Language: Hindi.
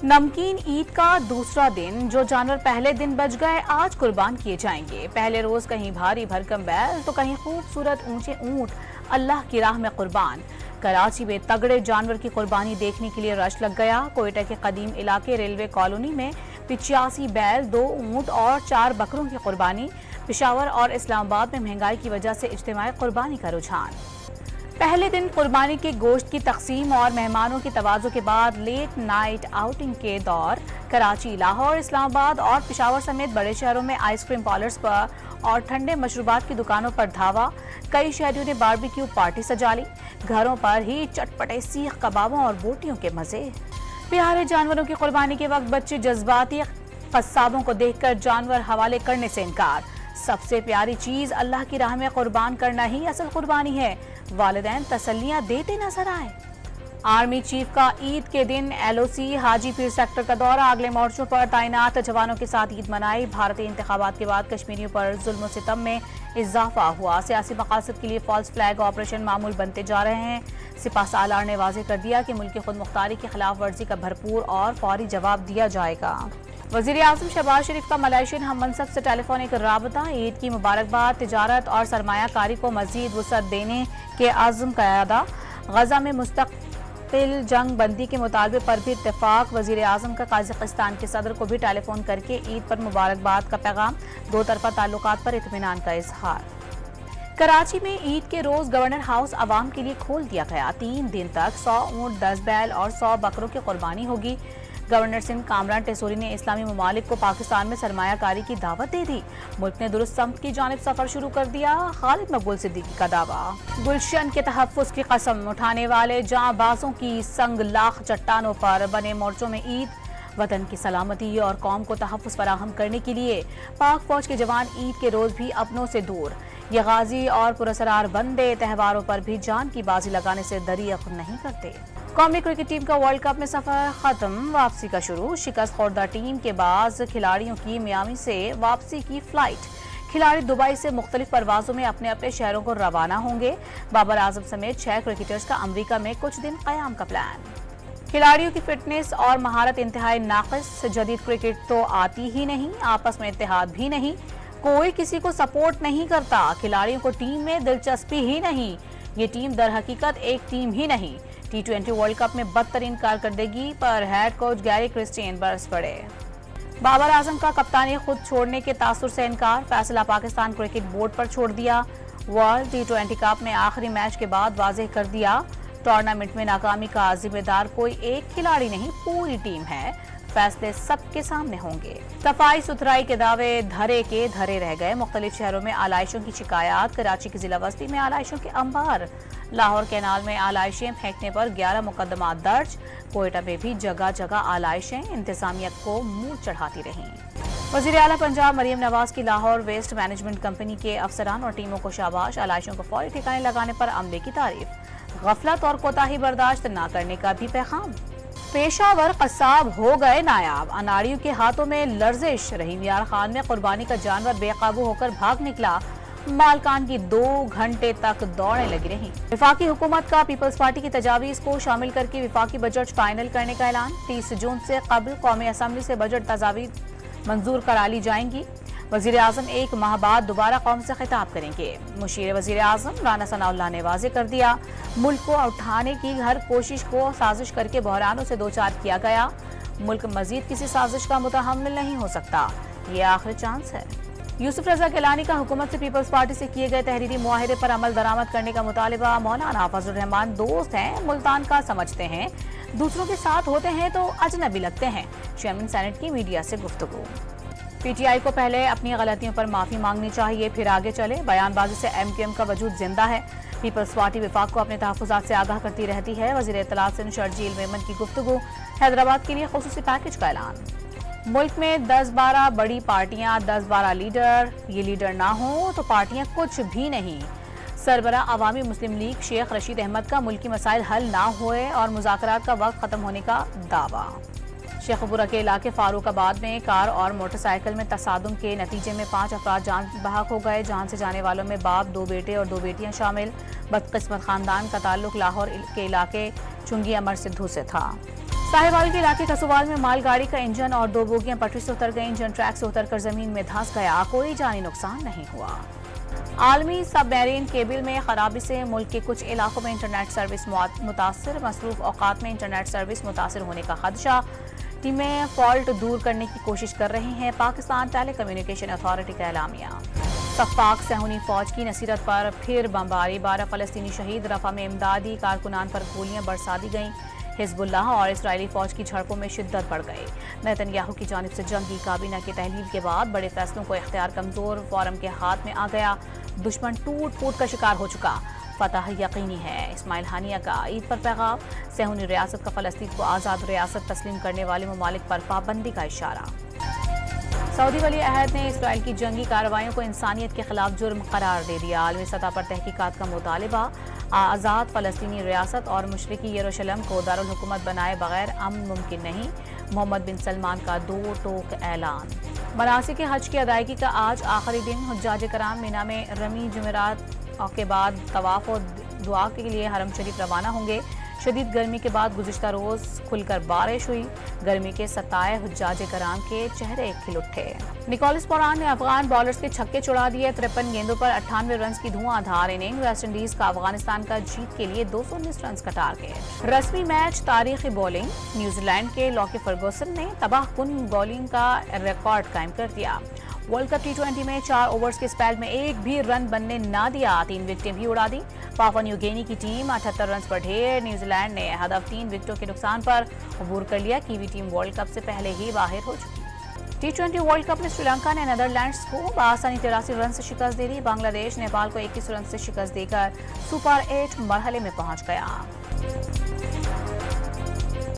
नमकीन ईद का दूसरा दिन। जो जानवर पहले दिन बच गए आज कुर्बान किए जाएंगे। पहले रोज कहीं भारी भरकम बैल तो कहीं खूबसूरत ऊंचे ऊंट अल्लाह की राह में कुर्बान। कराची में तगड़े जानवर की कुर्बानी देखने के लिए रश लग गया। कोयटा के कदीम इलाके रेलवे कॉलोनी में 85 बैल, 2 ऊंट और 4 बकरों की कुर्बानी। पेशावर और इस्लामाबाद में महंगाई की वजह से इज्तिमाई कुर्बानी का रुझान। पहले दिन कुर्बानी के गोश्त की तकसीम और मेहमानों की तवाज़ो के बाद लेट नाइट आउटिंग के दौर। कराची, लाहौर, इस्लामाबाद और पेशावर समेत बड़े शहरों में आइसक्रीम पार्लर्स पर और ठंडे मशरूबात की दुकानों पर धावा। कई शहरियों ने बारबेक्यू पार्टी सजा ली। घरों पर ही चटपटे सीख कबाबों और बोटियों के मजे। प्यारे जानवरों की कुर्बानी के वक्त बच्चे जज्बाती कस्साबों को देखकर जानवर हवाले करने से इनकार। सबसे प्यारी चीज अल्लाह की राह में कुर्बान करना ही असल कुर्बानी है। वालिदैन तसल्लियां देते नजर आए। आर्मी चीफ का ईद के दिन LOC हाजीपीर सेक्टर का दौरा। अगले मोर्चों पर तैनात जवानों के साथ ईद मनाई। भारतीय इंतखाबात के बाद कश्मीरियों पर जुल्म सितम में इजाफा हुआ। सियासी मकासद के लिए फॉल्स फ्लैग ऑपरेशन मामूल बनते जा रहे हैं। सिपा सालार ने वाज़ेह कर दिया कि मुल्क की खुद मुख्तारी की खिलाफ वर्जी का भरपूर और फौरी जवाब दिया जाएगा। वज़ीर आज़म शहबाज शरीफ का मलेशियन हम मनसब से टेलीफोनिक राबता। ईद की मुबारकबाद। तिजारत और सरमायाकारी को मजीद वुसअत देने के आज़म का अदा। गजा में मुस्तकिल जंग बंदी के मुतालबे पर भी इत्तेफाक। वज़ीर आज़म का काज़ाकिस्तान के सदर को भी टेलीफोन करके ईद पर मुबारकबाद का पैगाम। दो तरफा ताल्लुकात पर इत्मीनान का इजहार। कराची में ईद के रोज गवर्नर हाउस आवाम के लिए खोल दिया गया। 3 दिन तक 100 ऊंट, 10 बैल और 100 बकरों की कुर्बानी होगी। गवर्नर सिंध कामरान टेसोरी ने इस्लामी ममालिक को पाकिस्तान में सरमायाकारी की दावत दे दी। मुल्क ने दुरुस्त समत की जानिब सफर शुरू कर दिया। खालिद मकबूल सिद्दीकी का दावा। गुलशन के तहफ़्फ़ुज़ की कसम उठाने वाले जांबाजों की संग लाख चट्टानों पर बने मोर्चों में ईद। वतन की सलामती और कौम को तहफ़्फ़ुज़ फराहम करने के लिए पाक फौज के जवान ईद के रोज भी अपनों से दूर। ये गाजी और पुरसरार बंदे त्योहारों पर भी जान की बाजी लगाने से दरियक नहीं करते। कौमी क्रिकेट टीम का वर्ल्ड कप में सफर खत्म, वापसी का शुरू। शिकस्त खोर्दा टीम के बाद खिलाड़ियों की मियामी से वापसी की फ्लाइट। खिलाड़ी दुबई से मुख्तलिफ परवाजों में अपने अपने शहरों को रवाना होंगे। बाबर आजम समेत 6 क्रिकेटर्स का अमरीका में कुछ दिन कयाम का प्लान। खिलाड़ियों की फिटनेस और महारत इंतहाई नाक़िस। जदीद क्रिकेट तो आती ही नहीं, आपस में इत्तेहाद भी नहीं, कोई किसी को सपोर्ट नहीं करता। खिलाड़ियों को टीम में दिलचस्पी ही नहीं। ये टीम दर हकीकत एक टीम ही नहीं। T20 वर्ल्ड कप में बदतरीन कारकर्दगी पर हेड कोच गैरी क्रिस्टियन बरस पड़े। बाबर आजम का कप्तानी खुद छोड़ने के तासुर से इनकार। फैसला पाकिस्तान क्रिकेट बोर्ड पर छोड़ दिया। वर्ल्ड T20 कप में आखिरी मैच के बाद वाज़ेह कर दिया, टूर्नामेंट में नाकामी का जिम्मेदार कोई एक खिलाड़ी नहीं, पूरी टीम है। फैसले सबके सामने होंगे। सफाई सुथराई के दावे धरे के धरे रह गए। मुख्तलिफ शहरों में आलाइशों की शिकायत। कराची की जिला बस्ती में आलाइशों के अंबार। लाहौर कैनाल में आलाइशें फेंकने पर 11 मुकदमा दर्ज। कोयटा में भी जगह जगह आलाइशें इंतजामिया को मुंह चढ़ाती रहीं। वज़ीर आला पंजाब मरियम नवाज की लाहौर वेस्ट मैनेजमेंट कंपनी के अफसरान और टीमों को शाबाश। आलाइशों को फौरी ठिकाने लगाने पर अमले की तारीफ। गफलत और कोताही बर्दाश्त न करने का भी पैगाम। पेशावर कसाब हो गए नायाब। अनाड़ियों के हाथों में लर्जिश। रहीम यार खान में कुर्बानी का जानवर बेकाबू होकर भाग निकला। मालकान की 2 घंटे तक दौड़ें लगी रहीं। विफाकी हुकूमत का पीपल्स पार्टी की तजावीज़ को शामिल करके विफाकी बजट फाइनल करने का ऐलान। 30 जून से कबल कौमी असम्बली से बजट तजावीज़ मंजूर करा ली जाएंगी। वज़ीर आज़म 1 माह बाद दोबारा कौम से खिताब करेंगे। मुशीर वज़ीर आज़म राना सनाउल्लाह ने वाज़ेह कर दिया, मुल्क को उठाने की हर कोशिश को साजिश करके बहरानों से 2-4 किया गया। मुल्क मजीद किसी साजिश का मुतहम्मिल नहीं हो सकता। ये आखिरी चांस है। यूसुफ रजा गिलानी का हुकूमत से पीपल्स पार्टी से किए गए तहरीरी मुआहिदे पर अमल दरामद करने का मुतालिबा। मौलाना फजलुर रहमान दोस्त हैं, मुल्तान का समझते हैं, दूसरों के साथ होते हैं तो अजनबी लगते हैं। चेयरमैन सेनेट की मीडिया से गुफ्तगू। PTI को पहले अपनी गलतियों पर माफी मांगनी चाहिए, फिर आगे चले। बयानबाजी से MQM का वजूद जिंदा है। पीपल्स पार्टी विफाक को अपने तहफ़्फ़ुज़ात से आगाह करती रहती है। वज़ीर इत्तलात सिंध शर्जील मेमन की गुफ्तगू। हैदराबाद के लिए खुसूसी पैकेज का ऐलान। मुल्क में 10-12 बड़ी पार्टियां, 10-12 लीडर। ये लीडर ना हो तो पार्टियां कुछ भी नहीं। सरबरा अवामी मुस्लिम लीग शेख रशीद अहमद का मुल्की मसाइल हल ना हुए और मुज़ाकरात का वक्त खत्म होने का दावा। शेखपुरा के इलाके फारूकाबाद में कार और मोटरसाइकिल में तसादुम के नतीजे में 5 अफराद जान बहक हो गए। जान से जाने वालों में बाप, 2 बेटे और 2 बेटियां शामिल। बदकिस्मत खानदान का ताल्लुक लाहौर के इलाके चुंगी अमर सिद्धू से था। साहिवाल के इलाके कसुवाल में मालगाड़ी का इंजन और 2 बोगियां पटरी से उतर गई। इंजन ट्रैक से उतरकर जमीन में धंस गया। कोई जानी नुकसान नहीं हुआ। आलमी सबमरीन केबल में खराबी से मुल्क के कुछ इलाकों में इंटरनेट सर्विस मुतासर। मसरूफ औकात में इंटरनेट सर्विस मुतासर होने का खदशा। टीमें फॉल्ट दूर करने की कोशिश कर रही हैं। पाकिस्तान टेली कम्युनिकेशन अथॉरिटी का एलामिया। सफाक सहूनी फौज की नसीरत पर फिर बमबारी। 12 फलस्तीनी शहीद। रफा में इमदादी कारकुनान पर गोलियां बरसा दी गईं। हिजबुल्लाह और इसराइली फौज की झड़पों में शिद्दत बढ़ गई। नेतन्याहू की जानिब से जंगी काबीना की तहलील के बाद बड़े फैसलों को इख्तियार कमजोर फौरम के हाथ में आ गया। दुश्मन टूट फूट का शिकार हो चुका। फतह यकीनी है। इस्माइल हानिया का ईद पर पैगाम। सहूनी रियासत का फलस्तीन को आज़ाद रियासत तस्लीम करने वाले ममालिक पर पाबंदी का इशारा। सऊदी वली अहद ने इसराइल की जंगी कार्रवाइयों को इंसानियत के खिलाफ जुर्म करार दे दिया। आलमी सतह पर तहकीकात का मुतालिबा। आज़ाद फलस्तीनी रियासत और मशरिकी यरूशलेम को दारुल हुकूमत बनाए बगैर अमन मुमकिन नहीं। मोहम्मद बिन सलमान का 2 टोक ऐलान। मनासिक हज की अदायगी का आज आखिरी दिन। हुज्जाज कराम मिना में रमी जुमेरात के बाद तवाफ और दुआ के लिए हरम शरीफ रवाना होंगे। शदीद गर्मी के बाद गुज़िश्ता रोज खुलकर बारिश हुई। गर्मी के सताए हुज्जाज कराम के चेहरे खिल उठे। निकोलस पुरान ने अफगान बॉलर्स के छक्के छुड़ा दिए। 53 गेंदों पर 98 रन की धुआंधार इनिंग। वेस्टइंडीज का अफगानिस्तान का जीत के लिए 219 रन का टारगेट। रस्मी मैच तारीखी बॉलिंग। न्यूजीलैंड के लॉकी फर्गुसन ने तबाहकुन बॉलिंग का रिकॉर्ड कायम कर दिया। वर्ल्ड कप T20 में 4 ओवर्स के स्पेल में एक भी रन बनने ना दिया। 3 विकेटें भी उड़ा दी। पापुआ न्यू गिनी की टीम 78 रन पर ढेर। न्यूजीलैंड ने हदफ 3 विकेटों के नुकसान पर अबूर कर लिया। कीवी टीम वर्ल्ड कप से पहले ही बाहर हो चुकी। T20 वर्ल्ड कप में श्रीलंका ने नीदरलैंड्स को बआसानी 83 रन से शिकस्त दे दी। बांग्लादेश नेपाल को 21 रन से शिकस्त देकर सुपर 8 मरहले में पहुंच गया।